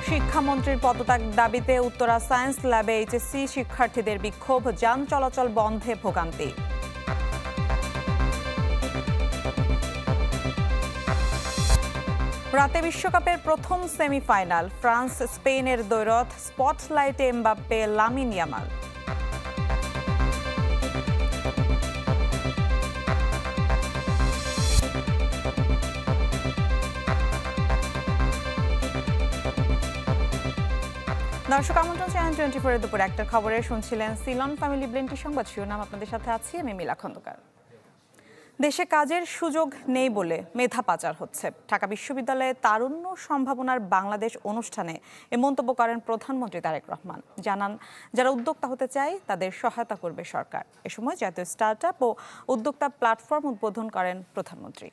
শিক্ষামন্ত্রীর পদত্যাগ দাবিতে উত্তরা সায়েন্স ল্যাবে এইচএসসি শিক্ষার্থীদের বিক্ষোভ, যান চলাচল বন্ধে ভোগান্তি। রাতে বিশ্বকাপের প্রথম সেমিফাইনাল, ফ্রান্স স্পেনের দ্বৈরথ, স্পটলাইটে এমবাপ্পে, লামিন ইয়ামাল। দর্শক আমন্ত্রণ চ্যানেল 24 এর দুপুর 1টার খবরে শুনছিলেন সিলন ফ্যামিলি ব্লেন্টি সংবাদ শিরোনাম। আপনাদের সাথে আছি আমি মিলা খন্দকার। দেশে কাজের সুযোগ নেই বলে মেধা পাচার হচ্ছে। ঢাকা বিশ্ববিদ্যালয়ে তারুণ্য সম্ভাবনার বাংলাদেশ অনুষ্ঠানে এ মন্তব্য করেন প্রধানমন্ত্রী তারেক রহমান। জানান, যারা উদ্যোক্তা হতে চায় তাদের সহায়তা করবে সরকার। এ সময় জাতীয় স্টার্টআপ ও উদ্যোক্তা প্ল্যাটফর্ম উদ্বোধন করেন প্রধানমন্ত্রী।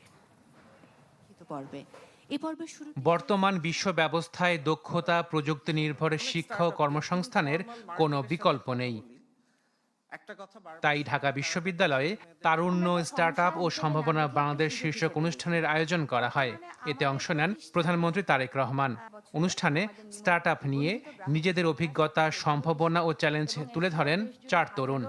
বর্তমান বিশ্ব ব্যবস্থায় দক্ষতা, প্রযুক্তি নির্ভর শিক্ষা ও কর্মসংস্থানের কোনো বিকল্প নেই। তাই ঢাকা বিশ্ববিদ্যালয়ে তারুণ্য, স্টার্টআপ ও সম্ভাবনা বাংলাদেশ শীর্ষক অনুষ্ঠানের আয়োজন করা হয়। এতে অংশ নেন প্রধানমন্ত্রী তারেক রহমান। অনুষ্ঠানে স্টার্টআপ নিয়ে নিজেদের অভিজ্ঞতা, সম্ভাবনা ও চ্যালেঞ্জ তুলে ধরেন 4 তরুণ।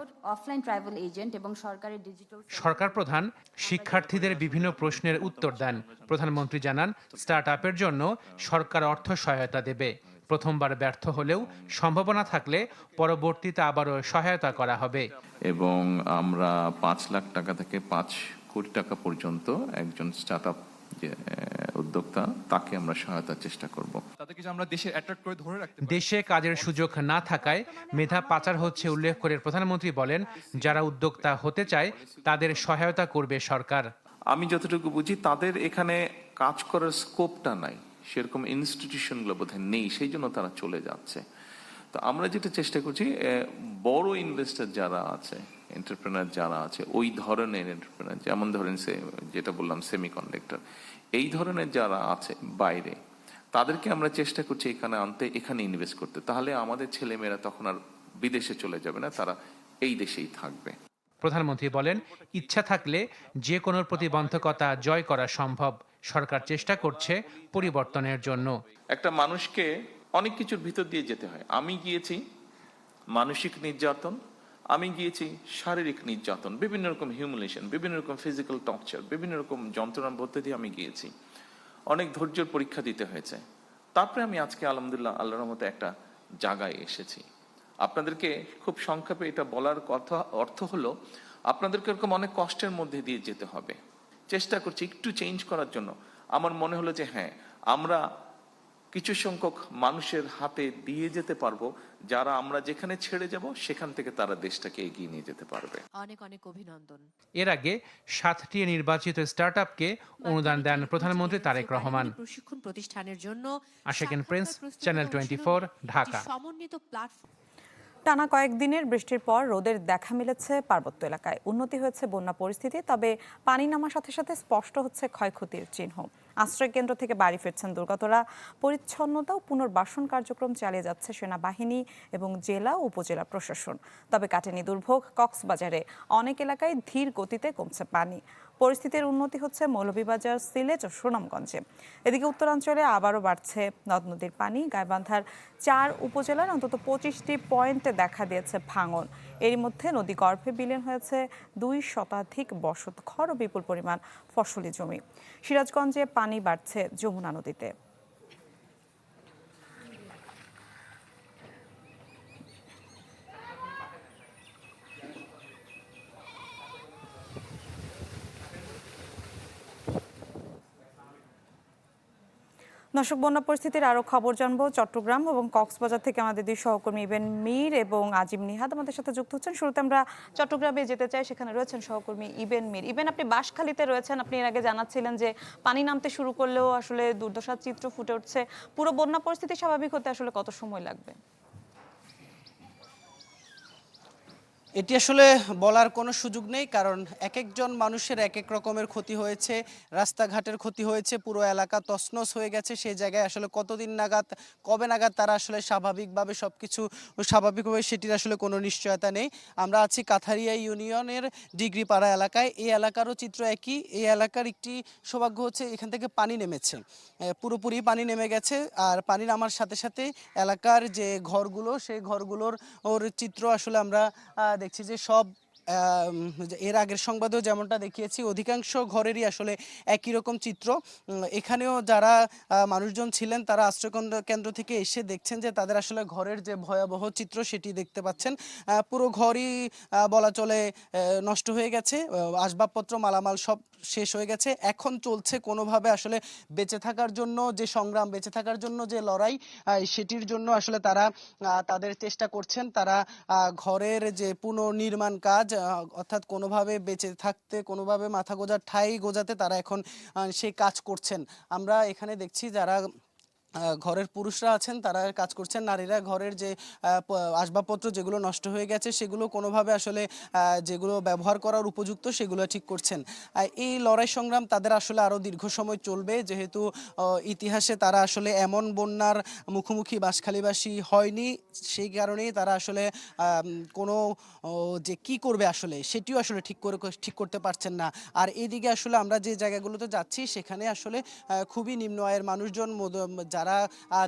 সরকার প্রধান শিক্ষার্থীদের বিভিন্ন প্রশ্নের উত্তর দেন। প্রধানমন্ত্রী জানান, স্টার্টআপের জন্য সরকার অর্থ সহায়তা দেবে। প্রথমবার ব্যর্থ হলেও সম্ভাবনা থাকলে পরবর্তীতে আবারও সহায়তা করা হবে। এবং আমরা 5 লাখ টাকা থেকে 5 কোটি টাকা পর্যন্ত একজন স্টার্টআপ যে উদ্যোক্তা তাকে আমরা সহায়তার চেষ্টা করব। দেশে কাজের সুযোগ না থাকায় মেধা পাচার হচ্ছে উল্লেখ করে প্রধানমন্ত্রী বলেন, যারা উদ্যোক্তা হতে চায় তাদের সহায়তা করবে সরকার। আমি যতটুকু বুঝি তাদের এখানে কাজ করার স্কোপটা নাই, সেরকম ইনস্টিটিউশনগুলো বোধহয় নেই, সেই জন্য তারা চলে যাচ্ছে। তো আমরা যেটা চেষ্টা করছি, বড় ইনভেস্টর যারা আছে, এন্টারপ্রেনার যারা আছে, ওই ধরনের এন্টারপ্রেনার, যেমন ধরেন যেটা বললাম সেমিকন্ডাক্টর, এই ধরনের যারা আছে বাইরে, তাদেরকে আমরা চেষ্টা করছি এখানে আনতে, এখানে ইনভেস্ট করতে। তাহলে আমাদের ছেলেমেয়েরা তখন আর বিদেশে চলে যাবে না, তারা এই দেশেই থাকবে। প্রধানমন্ত্রী বলেন, ইচ্ছা থাকলে যে কোনো প্রতিবন্ধকতা জয় করা সম্ভব। সরকার চেষ্টা করছে পরিবর্তনের জন্য। একটা মানুষকে অনেক কিছুর ভিতর দিয়ে যেতে হয়। আমি গিয়েছি মানসিক নির্যাতন, আমি গিয়েছি শারীরিক নির্যাতন, বিভিন্ন রকম হিউমিলেশন, বিভিন্ন রকম ফিজিক্যাল টর্চার, বিভিন্ন রকম যন্ত্রণার মধ্যে দিয়ে আমি গিয়েছি। অনেক ধৈর্যের পরীক্ষা দিতে হয়েছে। তারপরে আমি আজকে আলহামদুলিল্লাহ আল্লাহর রহমতে একটা জায়গায় এসেছি। আপনাদেরকে খুব সংক্ষেপে এটা বলার অর্থ হলো, আপনাদেরকে এরকম অনেক কষ্টের মধ্যে দিয়ে যেতে হবে। চেষ্টা করছি একটু চেঞ্জ করার জন্য। আমার মনে হলো যে হ্যাঁ, আমরা কিছু সংখ্যক মানুষের হাতে দিয়ে যেতে পারবো, যারা আমরা যেখানে ছেড়ে যাব সেখান থেকে তারা দেশটাকে এগিয়ে নিয়ে যেতে পারবে। অনেক অনেক অভিনন্দন। এর আগে 7টি নির্বাচিত স্টার্টআপকে অনুদান দেন প্রধানমন্ত্রী তারেক রহমান। প্রশিক্ষণ প্রতিষ্ঠানের জন্য আশিকিন প্রিন্স, চ্যানেল 24, ঢাকা। সমন্বিত প্ল্যাটফর্ম। টানা কয়েকদিনের বৃষ্টির পর রোদের দেখা মিলেছে পার্বত্য এলাকায়। উন্নতি হয়েছে বন্যা পরিস্থিতি, তবে পানি নামার সাথে সাথে স্পষ্ট হচ্ছে ক্ষয়ক্ষতির চিহ্ন। আশ্রয় কেন্দ্র থেকে বাড়ি ফিরছেন দুর্গতরা। পরিচ্ছন্নতা ও পুনর্বাসন কার্যক্রম চালিয়ে যাচ্ছে সেনাবাহিনী এবং জেলা ও উপজেলা প্রশাসন। তবে কাটেনি দুর্ভোগ। কক্সবাজারে অনেক এলাকায় ধীর গতিতে কমছে পানি। পরিস্থিতির উন্নতি হচ্ছে মৌলভীবাজার, সিলেট ও সুনামগঞ্জে। এদিকে উত্তরাঞ্চলে আবারও বাড়ছে নদ নদীর পানি। গাইবান্ধার 4 উপজেলার অন্তত 25টি পয়েন্টে দেখা দিয়েছে ভাঙন। এরই মধ্যে নদী গর্ভে বিলীন হয়েছে 2 শতাধিক বসতঘর ও বিপুল পরিমাণ ফসলি জমি। সিরাজগঞ্জে পানি বাড়ছে যমুনা নদীতে। দর্শক, বন্যা পরিস্থিতির আরো খবর জানবো। চট্টগ্রাম এবং কক্সবাজার থেকে আমাদের 2 সহকর্মী ইবেন মীর এবং আজিম নিহাদ আমাদের সাথে যুক্ত হচ্ছেন। শুরুতে আমরা চট্টগ্রামে যেতে চাই, সেখানে রয়েছেন সহকর্মী ইবেন মীর। ইবেন, আপনি বাঁশখালীতে রয়েছেন। আপনি এর আগে জানাচ্ছিলেন যে পানি নামতে শুরু করলেও আসলে দুর্দশার চিত্র ফুটে উঠছে। পুরো বন্যা পরিস্থিতি স্বাভাবিক হতে আসলে কত সময় লাগবে? এটি আসলে বলার কোনো সুযোগ নেই, কারণ এক একজন মানুষের এক এক রকমের ক্ষতি হয়েছে। রাস্তাঘাটের ক্ষতি হয়েছে, পুরো এলাকা তছনছ হয়ে গেছে। সেই জায়গায় আসলে কতদিন নাগাদ, কবে নাগাদ তারা আসলে স্বাভাবিকভাবে সবকিছু স্বাভাবিকভাবে, সেটির আসলে কোনো নিশ্চয়তা নেই। আমরা আছি কাথারিয়া ইউনিয়নের ডিগ্রিপাড়া এলাকায়। এই এলাকারও চিত্র একই। এই এলাকার একটি সৌভাগ্য হচ্ছে এখান থেকে পানি নেমেছে, পুরোপুরি পানি নেমে গেছে। আর পানি নামার সাথে সাথে এলাকার যে ঘরগুলো, সেই ঘরগুলোর চিত্র আসলে আমরা দেখছি যে সব এর আগের সংবাদেও যেমনটা দেখিয়েছি, অধিকাংশ ঘরেরই আসলে একই রকম চিত্র। এখানেও যারা মানুষজন ছিলেন তারা আশ্রয় কেন্দ্র থেকে এসে দেখছেন যে তাদের আসলে ঘরের যে ভয়াবহ চিত্র সেটি দেখতে পাচ্ছেন। পুরো ঘরই বলা চলে নষ্ট হয়ে গেছে, আসবাবপত্র মালামাল সব শেষ হয়ে গেছে। এখন চলছে কোনোভাবে আসলে বেঁচে থাকার জন্য যে সংগ্রাম, বেঁচে থাকার জন্য যে লড়াই, সেটির জন্য আসলে তারা তাদের চেষ্টা করছেন। তারা ঘরের যে পুনর্নির্মাণ কাজ, অর্থাৎ কোনোভাবে বেঁচে থাকতে, কোনোভাবে মাথা গোঁজার ঠাঁই গোঁজাতে তারা এখন সেই কাজ করছেন। আমরা এখানে দেখছি যারা ঘরের পুরুষরা আছেন তারা কাজ করছেন, নারীরা ঘরের যে আসবাবপত্র যেগুলো নষ্ট হয়ে গেছে সেগুলো কোনোভাবে আসলে যেগুলো ব্যবহার করার উপযুক্ত সেগুলো ঠিক করছেন। এই লড়াই সংগ্রাম তাদের আসলে আরও দীর্ঘ সময় চলবে, যেহেতু ইতিহাসে তারা আসলে এমন বন্যার মুখোমুখি বাঁশখালীবাসী হয়নি। সেই কারণেই তারা আসলে কোনো যে কি করবে আসলে সেটিও আসলে ঠিক করতে পারছেন না। আর এদিকে আসলে আমরা যে জায়গাগুলোতে যাচ্ছি সেখানে আসলে খুবই নিম্ন আয়ের মানুষজন, যারা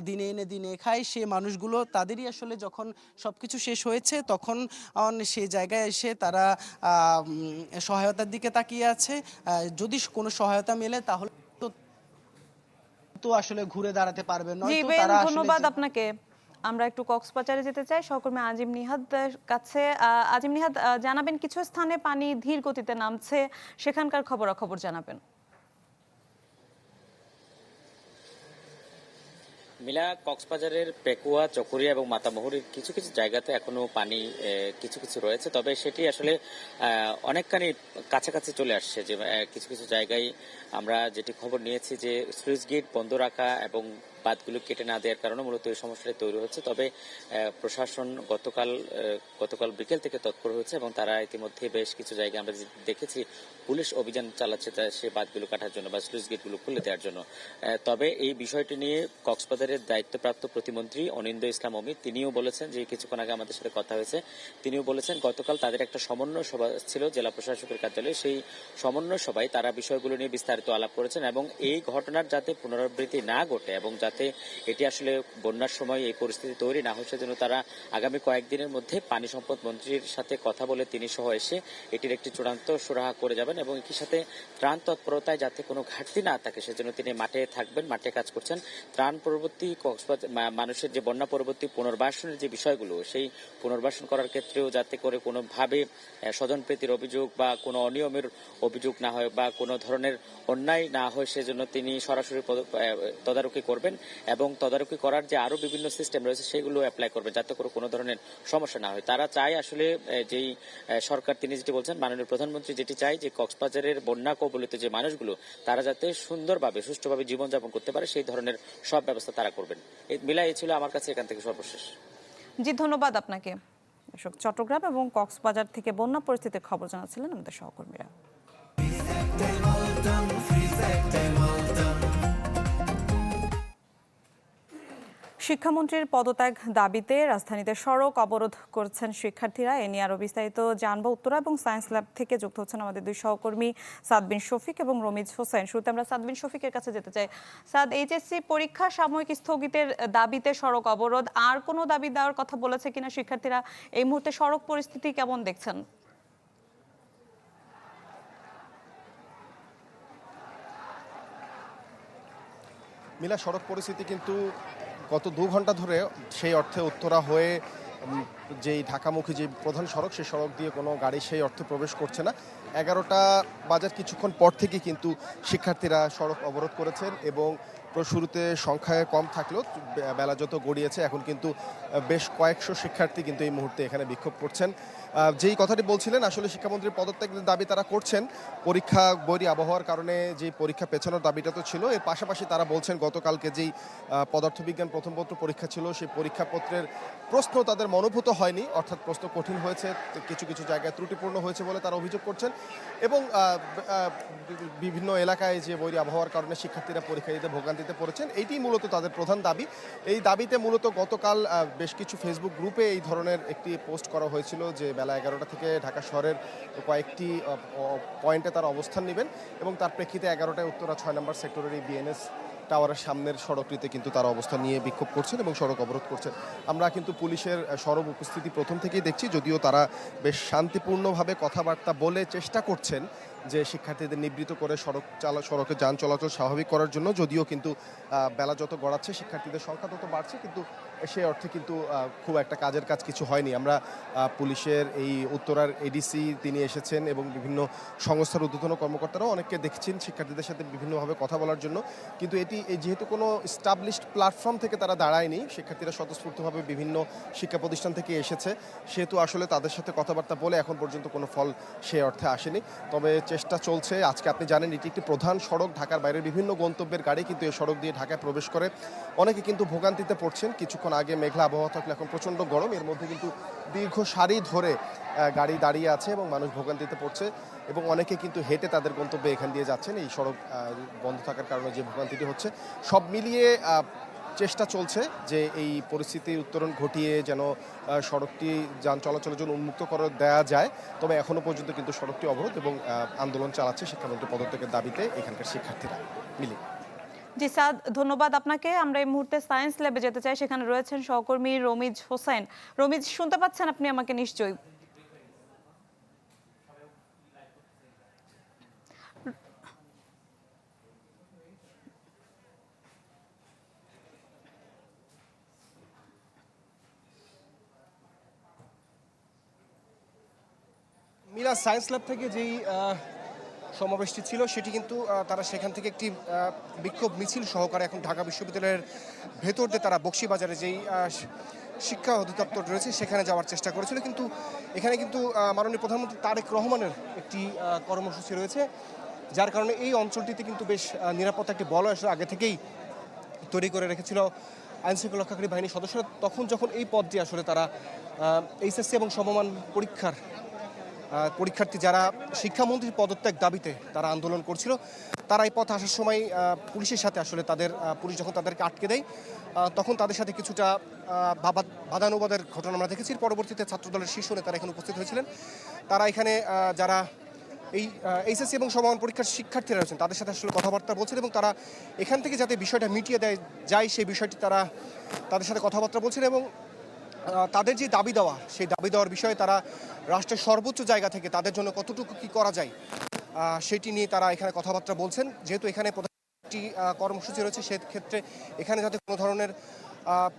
দিনে এনে দিনে খায়, সে মানুষগুলো তাদেরই আসলে যখন সবকিছু শেষ হয়েছে তখন সেই জায়গায় এসে তারা সহায়তার দিকে তাকিয়ে আছে। যদি কোনো সহায়তা মেলে তাহলে তো আসলে ঘুরে দাঁড়াতে পারবেন, জি নয়তো বেন, তারা আসলে ধন্যবাদ আপনাকে। আমরা একটু কক্সবাজারে যেতে চাই সহকর্মী আজিম নিহাদের কাছে। আজিম নিহাদ, জানাবেন কিছু স্থানে পানি ধীর গতিতে নামছে, সেখানকার খবরাখবর জানাবেন। মিলা, কক্সবাজারের পেকুয়া, চকরিয়া এবং মাতামুহুরীর কিছু কিছু জায়গাতে এখনো পানি কিছু কিছু রয়েছে, তবে সেটি আসলে অনেকখানি কাছাকাছি চলে আসছে। যে কিছু কিছু জায়গায় আমরা যেটি খবর নিয়েছি যে স্লুইস গেট বন্ধ রাখা এবং বাঁধগুলো কেটে না দেওয়ার কারণে মূলত এই সমস্যাটি তৈরি হচ্ছে। তবে প্রশাসন গতকাল বিকেল থেকে তৎপর হয়েছে এবং তারা ইতিমধ্যে বেশ কিছু জায়গায় আমরা দেখেছি পুলিশ অভিযান চালাচ্ছে সেই বাঁধগুলো কাটার জন্য বা স্লুইস গেটগুলো খুলে দেওয়ার জন্য। তবে এই বিষয়টি নিয়ে কক্সবাজারের দায়িত্বপ্রাপ্ত প্রতিমন্ত্রী অনিন্দ্য ইসলাম অমিত তিনিও বলেছেন, যে কিছুক্ষণ আগে আমাদের সাথে কথা হয়েছে, তিনিও বলেছেন গতকাল তাদের একটা সমন্বয় সভা ছিল জেলা প্রশাসকের কার্যালয়ে। সেই সমন্বয় সভায় তারা বিষয়গুলো নিয়ে বিস্তারিত আলাপ করেছেন এবং এই ঘটনার যাতে পুনরাবৃত্তি না ঘটে এবং যাতে এটি আসলে বন্যার সময় এই পরিস্থিতি তৈরি না হয় সেজন্য তারা আগামী কয়েকদিনের মধ্যে পানি সম্পদ মন্ত্রীর সাথে কথা বলে তিনি সহ এসে এটির একটি চূড়ান্ত সুরাহা করে যাবেন এবং একই সাথে ত্রাণ তৎপরতায় যাতে কোনো ঘাটতি না থাকে সেজন্য তিনি মাঠে থাকবেন, মাঠে কাজ করছেন। ত্রাণ পরবর্তী কক্সবাজার মানুষের যে বন্যা পরবর্তী পুনর্বাসনের যে বিষয়গুলো, সেই পুনর্বাসন করার ক্ষেত্রেও যাতে করে কোনোভাবে স্বজনপ্রীতির অভিযোগ বা কোনো অনিয়মের অভিযোগ না হয় বা কোনো ধরনের অন্যায় না হয় সেজন্য তিনি সরাসরি তদারকি করবেন এবং তদারকি করার যে আরো বিভিন্ন সিস্টেম রয়েছে সেগুলো অ্যাপ্লাই করবেন যাতে করে কোনো ধরনের সমস্যা না হয়। তারা চায় আসলে যেই সরকার, তিনি যেটি বলছেন মাননীয় প্রধানমন্ত্রী যেটি চায় যে কক্সবাজারের বন্যা কবলিত যে মানুষগুলো তারা যাতে সুন্দরভাবে সুষ্ঠুভাবে জীবনযাপন করতে পারে সেই ধরনের সব ব্যবস্থা তারা করবেন। মিলা, এই ছিল আমার কাছে এখান থেকে সর্বশেষ। জি ধন্যবাদ আপনাকে। চট্টগ্রাম এবং কক্সবাজার থেকে বন্যা পরিস্থিতির খবর জানাচ্ছিলেন আমাদের সহকর্মীরা। শিক্ষামন্ত্রীর পদত্যাগ দাবিতে রাজধানীতে সড়ক অবরোধ করছেন শিক্ষার্থীরা। এ নিয়ে আরো বিস্তারিত জানবো। উত্তরা এবং সায়েন্স ল্যাব থেকে যুক্ত হচ্ছেন আমাদের দুই সহকর্মী সাদবিন শফিক এবং রমিজ হোসেন। শুরুতে আমরা সাদবিন শফিকের কাছে যেতে চাই। সাদ, এইচএসসি পরীক্ষা সাময়িক স্থগিতের দাবিতে সড়ক অবরোধ, আর কোনো দাবি দেওয়ার কথা বলেছে কিনা শিক্ষার্থীরা? এই মুহূর্তে সড়ক পরিস্থিতি কেমন দেখছেন? মিলা, সড়ক পরিস্থিতি কিন্তু গত 2 ঘন্টা ধরে সেই অর্থে উত্তরা হয়ে যেই ঢাকামুখী যে প্রধান সড়ক, সেই সড়ক দিয়ে কোনো গাড়ি সেই অর্থে প্রবেশ করছে না। 11টা বাজার কিছুক্ষণ পর থেকে কিন্তু শিক্ষার্থীরা সড়ক অবরোধ করেছেন এবং শুরুতে সংখ্যায় কম থাকলেও বেলা যত গড়িয়েছে এখন কিন্তু বেশ কয়েকশো শিক্ষার্থী কিন্তু এই মুহূর্তে এখানে বিক্ষোভ করছেন। যেই কথাটি বলছিলেন, আসলে শিক্ষামন্ত্রীর পদত্যাগের দাবি তারা করছেন। পরীক্ষা বৈরী আবহাওয়ার কারণে যে পরীক্ষা পেছানোর দাবিটা তো ছিল, এর পাশাপাশি তারা বলছেন গতকালকে যেই পদার্থবিজ্ঞান প্রথম পত্র পরীক্ষা ছিল সেই পরীক্ষাপত্রের প্রশ্ন তাদের মনোভূত হয়নি, অর্থাৎ প্রশ্ন কঠিন হয়েছে, কিছু কিছু জায়গায় ত্রুটিপূর্ণ হয়েছে বলে তারা অভিযোগ করছেন। এবং বিভিন্ন এলাকায় যে বৈরী আবহাওয়ার কারণে শিক্ষার্থীরা পরীক্ষা দিতে ভোগান্তিতে পড়েছেন, এইটি মূলত তাদের প্রধান দাবি। এই দাবিতে মূলত গতকাল বেশ কিছু ফেসবুক গ্রুপে এই ধরনের একটি পোস্ট করা হয়েছিল যে বেলা 11টা থেকে ঢাকা শহরের কয়েকটি পয়েন্টে তারা অবস্থান নেবেন এবং তার প্রেক্ষিতে 11টায় উত্তরা 6 নম্বর সেক্টরের এই বিএনএস টাওয়ারের সামনের সড়কটিতে কিন্তু তারা অবস্থান নিয়ে বিক্ষোভ করছেন এবং সড়ক অবরোধ করছেন। আমরা কিন্তু পুলিশের সরব উপস্থিতি প্রথম থেকেই দেখছি, যদিও তারা বেশ শান্তিপূর্ণভাবে কথাবার্তা বলে চেষ্টা করছেন যে শিক্ষার্থীদের নিবৃত্ত করে সড়কে যান চলাচল স্বাভাবিক করার জন্য, যদিও কিন্তু বেলা যত গড়াচ্ছে শিক্ষার্থীদের সংখ্যা তত বাড়ছে, কিন্তু সে অর্থে কিন্তু খুব একটা কাজের কাজ কিছু হয়নি। আমরা পুলিশের এই উত্তরার এডিসি তিনি এসেছেন এবং বিভিন্ন সংস্থার ঊর্ধ্বতন কর্মকর্তারাও অনেককে দেখছেন শিক্ষার্থীদের সাথে বিভিন্নভাবে কথা বলার জন্য, কিন্তু এটি যেহেতু কোনো এস্টাবলিশড প্ল্যাটফর্ম থেকে তারা দাঁড়ায়নি, শিক্ষার্থীরা স্বতঃস্ফূর্তভাবে বিভিন্ন শিক্ষা প্রতিষ্ঠান থেকে এসেছে, সেহেতু আসলে তাদের সাথে কথাবার্তা বলে এখন পর্যন্ত কোনো ফল সে অর্থে আসেনি। তবে চেষ্টা চলছে। আজকে আপনি জানেন এটি একটি প্রধান সড়ক, ঢাকার বাইরের বিভিন্ন গন্তব্যের গাড়ি কিন্তু এই সড়ক দিয়ে ঢাকায় প্রবেশ করে। অনেকে কিন্তু ভোগান্তিতে পড়ছেন। কিছুক্ষণ আগে মেঘলা আবহাওয়া থাকলে এখন প্রচণ্ড গরম, এর মধ্যে কিন্তু দীর্ঘ সারি ধরে গাড়ি দাঁড়িয়ে আছে এবং মানুষ ভোগান্তিতে পড়ছে এবং অনেকে কিন্তু হেঁটে তাদের গন্তব্যে এখান দিয়ে যাচ্ছেন এই সড়ক বন্ধ থাকার কারণে যে ভোগান্তিটি হচ্ছে। সব মিলিয়ে চেষ্টা চলছে যে এই পরিস্থিতির উত্তরণ ঘটিয়ে যেন সড়কটি যান চলাচলের জন্য উন্মুক্ত করে দেওয়া যায়। তবে এখনও পর্যন্ত কিন্তু সড়কটি অবরোধ এবং আন্দোলন চালাচ্ছে শিক্ষামন্ত্রী পদত্যাগের দাবিতে এখানকার শিক্ষার্থীরা। মিলি। জি সাদ, ধন্যবাদ আপনাকে। আমরা এই মুহূর্তে সায়েন্স ল্যাবে যেতে চাই, সেখানে রয়েছেন সহকর্মী রমিজ হোসেন। রমিজ, শুনতে পাচ্ছেন আপনি আমাকে নিশ্চয়ই? মিলা, সায়েন্স ল্যাব থেকে যেই সমাবেশটি ছিল সেটি কিন্তু তারা সেখান থেকে একটি বিক্ষোভ মিছিল সহকারে এখন ঢাকা বিশ্ববিদ্যালয়ের ভেতর দিয়ে তারা বকশীবাজারে যেই শিক্ষা অধিদপ্তর রয়েছে সেখানে যাওয়ার চেষ্টা করেছিল, কিন্তু এখানে কিন্তু মাননীয় প্রধানমন্ত্রী তারেক রহমানের একটি কর্মসূচি রয়েছে, যার কারণে এই অঞ্চলটিতে কিন্তু বেশ নিরাপত্তা একটি বলয় আসলে আগে থেকেই তৈরি করে রেখেছিল আইনশৃঙ্খলা রক্ষাকারী বাহিনীর সদস্যরা। তখন যখন এই পদটি আসলে তারা এইচএসসি এবং সমমান পরীক্ষার্থী যারা শিক্ষামন্ত্রীর পদত্যাগ দাবিতে তারা আন্দোলন করছিল, তারা এই পথে আসার সময় পুলিশের সাথে আসলে পুলিশ যখন তাদেরকে আটকে দেয় তখন তাদের সাথে কিছুটা বাদানুবাদের ঘটনা আমরা দেখেছি। পরবর্তীতে ছাত্রদলের শীর্ষ নেতারা এখানে উপস্থিত হয়েছিলেন। তারা এখানে যারা এই এইচএসসি এবং সমমান পরীক্ষার শিক্ষার্থীরা রয়েছেন তাদের সাথে আসলে কথাবার্তা বলছেন এবং তারা এখান থেকে যাতে বিষয়টা মিটিয়ে যায় সেই বিষয়টি তারা তাদের সাথে কথাবার্তা বলছেন এবং তাদের যে দাবি দেওয়া সেই দাবি দেওয়ার বিষয়ে তারা রাষ্ট্রের সর্বোচ্চ জায়গা থেকে তাদের জন্য কতটুকু কি করা যায় সেটি নিয়ে তারা এখানে কথাবার্তা বলছেন। যেহেতু এখানে প্রধান একটি কর্মসূচি রয়েছে সেক্ষেত্রে এখানে যাতে কোনো ধরনের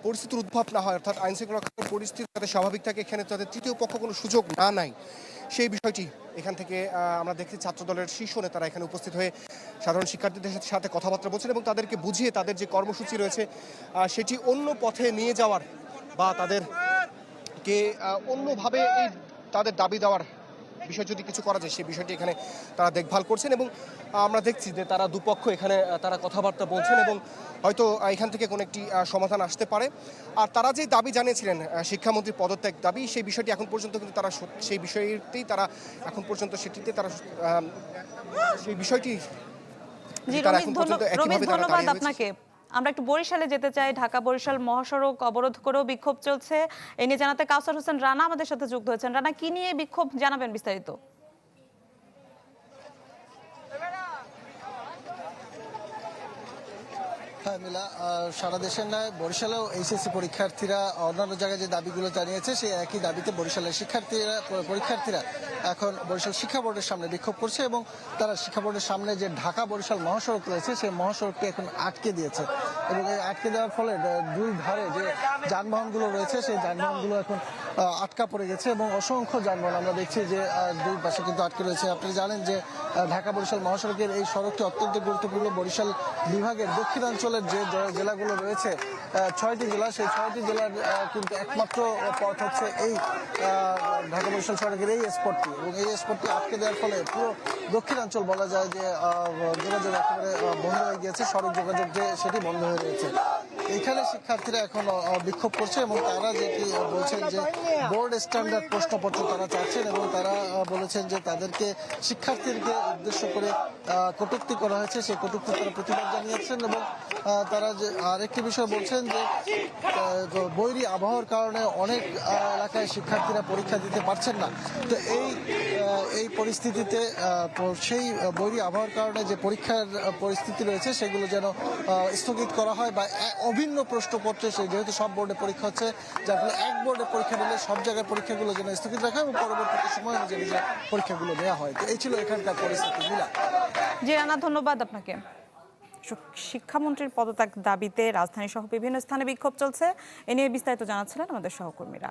পরিস্থিতির উদ্ভব না হয়, অর্থাৎ আইনশৃঙ্খলা পরিস্থিতি যাতে স্বাভাবিক থাকে, এখানে যাতে তৃতীয় পক্ষ কোনো সুযোগ না নেয় সেই বিষয়টি এখান থেকে আমরা দেখছি ছাত্রদলের শীর্ষ নেতারা এখানে উপস্থিত হয়ে সাধারণ শিক্ষার্থীদের সাথে কথাবার্তা বলছেন এবং তাদেরকে বুঝিয়ে তাদের যে কর্মসূচি রয়েছে সেটি অন্য পথে নিয়ে যাওয়ার বা তাদেরকে অন্যভাবে এই তাদের দাবি দেওয়ার বিষয় যদি কিছু করা যায় সেই বিষয়টি এখানে তারা দেখভাল করছেন এবং আমরা দেখছি যে তারা দুপক্ষ এখানে তারা কথাবার্তা বলছেন এবং হয়তো এখান থেকে কোনো একটি সমাধান আসতে পারে। আর তারা যে দাবি জানিয়েছিলেন শিক্ষামন্ত্রীর পদত্যাগ দাবি, সেই বিষয়টি এখন পর্যন্ত কিন্তু তারা সেই বিষয়তেই তারা এখন পর্যন্ত সেটিতে তারা সেই বিষয়টি ধন্যবাদ আপনাকে। আমরা একটু বরিশালে যেতে চাই। ঢাকা বরিশাল মহাসড়ক অবরোধ করেও বিক্ষোভ চলছে। এ নিয়ে জানাতে কাউসার হোসেন রানা আমাদের সাথে যুক্ত হয়েছেন। রানা, কি নিয়ে বিক্ষোভ জানাবেন বিস্তারিত? হ্যাঁ মিলা, সারা দেশের নয় বরিশালেও এইচএসসি পরীক্ষার্থীরা অন্যান্য জায়গায় যে দাবিগুলো জানিয়েছে সেই একই দাবিতে বরিশালের পরীক্ষার্থীরা এখন বরিশাল শিক্ষা বোর্ডের সামনে বিক্ষোভ করছে এবং তারা শিক্ষা বোর্ডের সামনে যে ঢাকা বরিশাল মহাসড়ক রয়েছে সেই মহাসড়কটি এখন আটকে দিয়েছে এবং এই আটকে দেওয়ার ফলে দুই ধারে যে যানবাহনগুলো রয়েছে সেই যানবাহনগুলো এখন আটকা পড়ে গেছে এবং অসংখ্য যানবাহন আমরা দেখছি যে দুই পাশে কিন্তু আটকে রয়েছে। আপনি জানেন যে ঢাকা বরিশাল মহাসড়কের এই সড়কটি অত্যন্ত গুরুত্বপূর্ণ। বরিশাল বিভাগের দক্ষিণাঞ্চলের যে জেলাগুলো রয়েছে 6টি জেলা, সেই 6টি জেলার কিন্তু একমাত্র পথ হচ্ছে এই ঢাকা বরিশাল সড়কের এই স্পটটি, এবং এই স্পটটি আটকে দেওয়ার ফলে পুরো দক্ষিণাঞ্চল বলা যায় যে যোগাযোগ একেবারে বন্ধ হয়ে গিয়েছে। সড়ক যোগাযোগ যে সেটি বন্ধ হয়ে রয়েছে। এখানে শিক্ষার্থীরা এখন বিক্ষোভ করছে এবং তারা যেটি বলছেন যে বোর্ড স্ট্যান্ডার্ড প্রশ্নপত্র তারা চাচ্ছেন এবং তারা বলেছেন যে তাদেরকে শিক্ষার্থীদেরকে উদ্দেশ্য করে কটূক্তি করা হয়েছে, সেই কটূক্তি তারা প্রতিবাদ জানিয়েছেন। এবং তারা যে আরেকটি বিষয় বলছেন যে বৈরী আবহাওয়ার কারণে অনেক এলাকায় শিক্ষার্থীরা পরীক্ষা দিতে পারছেন না। তো এই পরিস্থিতিতে সেই বৈরী আবহাওয়ার কারণে যে পরীক্ষার পরিস্থিতি রয়েছে সেগুলো যেন স্থগিত করা হয় বা অভিন্ন প্রশ্নপত্রে, যেহেতু সব বোর্ডে পরীক্ষা হচ্ছে, যার ফলে এক বোর্ডে পরীক্ষা নিলে সব জায়গায় পরীক্ষাগুলো যেন স্থগিত রাখা এবং পরবর্তীতে সময় অনুযায়ী যে পরীক্ষাগুলো নেওয়া হয়। তো এই ছিল এখানকার পরিস্থিতি। মিলা। জি রানা, ধন্যবাদ আপনাকে। শিক্ষামন্ত্রীর পদত্যাগ দাবিতে রাজধানী সহ বিভিন্ন স্থানে বিক্ষোভ চলছে। এ নিয়ে বিস্তারিত জানাচ্ছিলেন আমাদের সহকর্মীরা।